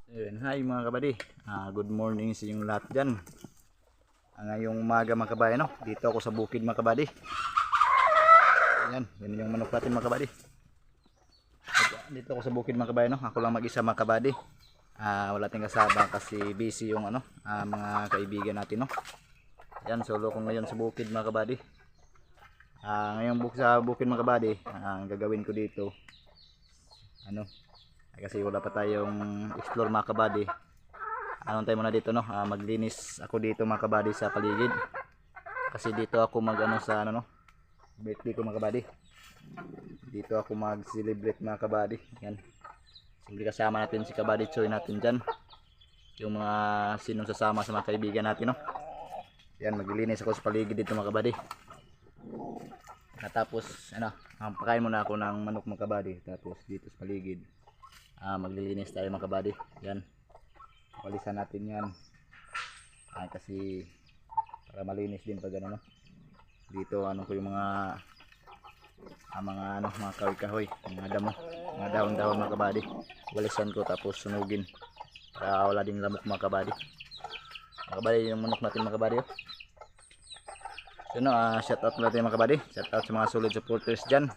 Ayun, hi mga kabady. Good morning sa inyong lahat dyan. Ngayong umaga mga kabady, no? Dito ako sa bukid mga kabady. Ayan, yun yung manok natin mga kabady. Dito ako sa bukid mga kabady, no? Ako lang mag-isa mga kabady. Wala tayong kasama kasi busy yung mga kaibigan natin, no? Ayan, solo ko ngayon sa bukid mga kabady. Ngayong sa bukid mga kabady, ang gagawin ko dito, kasi wala pa tayong explore mga kabady. Anong tayo muna dito, no? Maglinis ako dito mga kabady sa paligid. Kasi dito ako sa birthday ko mga kabady. Dito ako mag-celebrate mga kabady. Yan. Siyempre kasama natin si kabady Choy natin dyan. Yung mga sinong sasama sa mga kaibigan natin, no? Yan, maglilinis ako sa paligid dito mga kabady. Tapos, pakain muna ako ng manok mga kabady. Tapos dito sa paligid, maglilinis tayo mga kabady. Yan. Walisan natin yan. Kasi para malinis din pag no? Dito ko yung mga kahoy-kahoy, mga damo, mga dahon-dahon mga kabady. Walisan ko tapos sunugin para wala ding lamok mga kabady. Mga kabady, yung manok natin mga kabady, oh. So, shout out natin mga kabady. Shout out sa mga solid supporters dyan.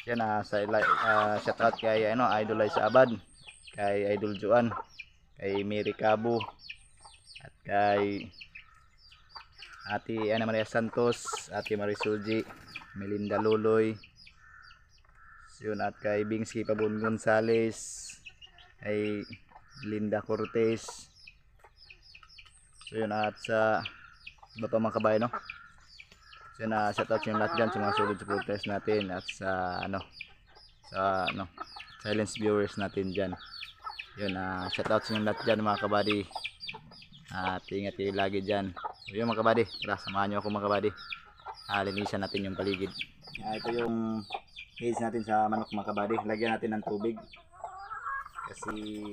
Yan, shout out kay Idol Liza Abad, kay Idol Juan, kay Mary Cabo, at kay Ate Ana Maria Santos, Ate Marisol G, Melinda Loloy, yun, at kay Bingsky Pabon Gonzales, kay Linda Cortez. So yun, at sa iba pa mga kabayan, no? So yun, shout out yung lahat dyan sa mga solid supporters natin at sa silence viewers natin dyan. Yun, shout out sa inyo lahat dyan mga kabady. At ingat kayo lagi dyan. So yun mga kabady, tara samahan nyo ako mga kabady. Linisan natin yung paligid. Ito yung cage natin sa manok mga kabady. Lagyan natin ng tubig kasi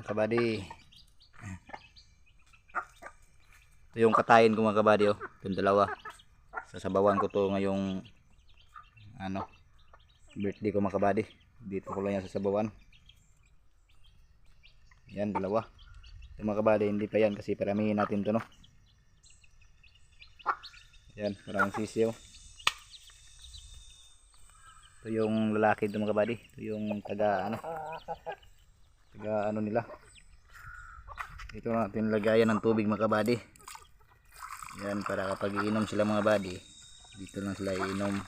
kabady. Ito yung katayin ko mga kabady, oh. Itong dalawa. Sasabawan ko to ngayong birthday ko mga kabady. Dito ko lang yan sasabawan. Yan, dalawa. Ito mga kabady, hindi pa yan kasi paramihin natin to, no? Yan, maraming sisiyo. Ito yung lalaki ito mga kabady. Ito yung taga nila. Ito natin lagayan ng tubig mga kabady. Yan, para kapag iinom sila mga kabady, dito lang sila iinom.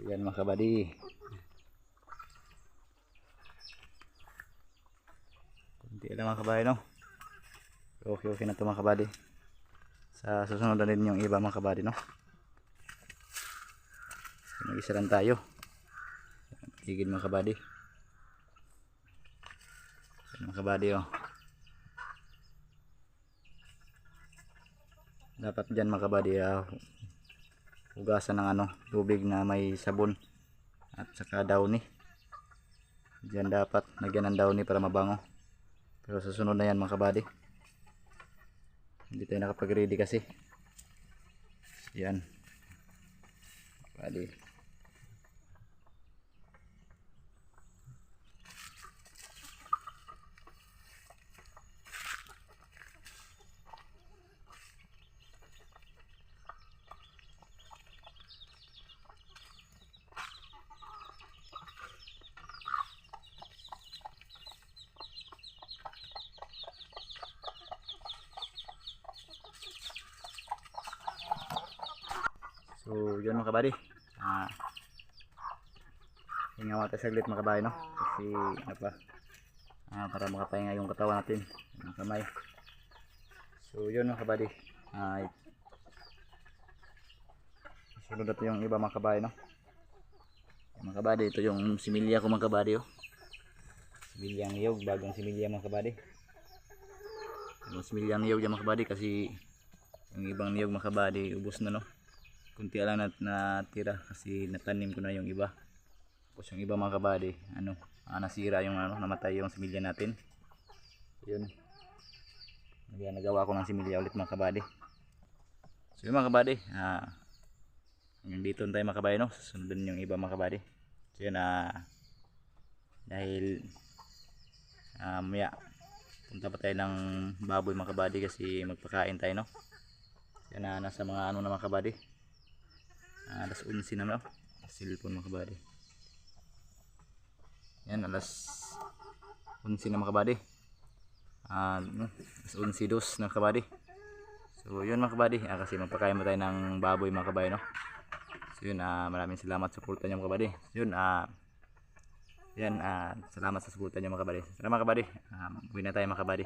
Yan mga kabady. Kunti lang mga kabady, no? Okay na ito mga kabady. Sa susunod na rin yung iba mga kabady, no? Mag-isa lang tayo. Tigil mga kabady. Yan mga kabady, oh. Dapat dyan mga kabady, hugasan ng tubig na may sabon at saka downy. Dyan dapat nagyan ng downy para mabango. Pero sa sunod na yan mga kabady. Hindi tayo nakapag ready kasi. Yan kabady. So yun mga kabady, hinga mo tayo saglit mga kabady, no? Kasi para makapahinga yung katawan natin, yung kamay. So yun mga kabady, sunod natin yung iba mga kabady, no? Mga kabady, ito yung similya ko mga kabady, oh. Similyang niyog, bagong similya mga kabady. Yung similyang niyog mga kabady kasi yung ibang niyog mga kabady ubos na, no? Kunti lang natira kasi natanim ko na yung iba. Tapos yung iba mga kabady, nasira yung namatay yung similya natin. Yun. Nagawa ko ng similya ulit mga kabady. So yun mga kabady, hanggang dito tayo mga kabady, no? Sundan yung iba mga kabady. So yun, dahil maya punta pa tayo ng baboy mga kabady kasi magpakain tayo, no? Yan nasa mga na mga kabady. Alas 11 na, no? Cellphone mga kabady. Yan, alas 11 na mga kabady. Alas 11:02 na kabady. So yun mga kabady, kasi magpakain mo tayo ng baboy mga kabady, no? So yun, maraming salamat sa suporta niyo mga kabady. Yun, yan, salamat sa suporta niyo mga kabady. Salamat mga kabady. Uwi na tayo mga kabady.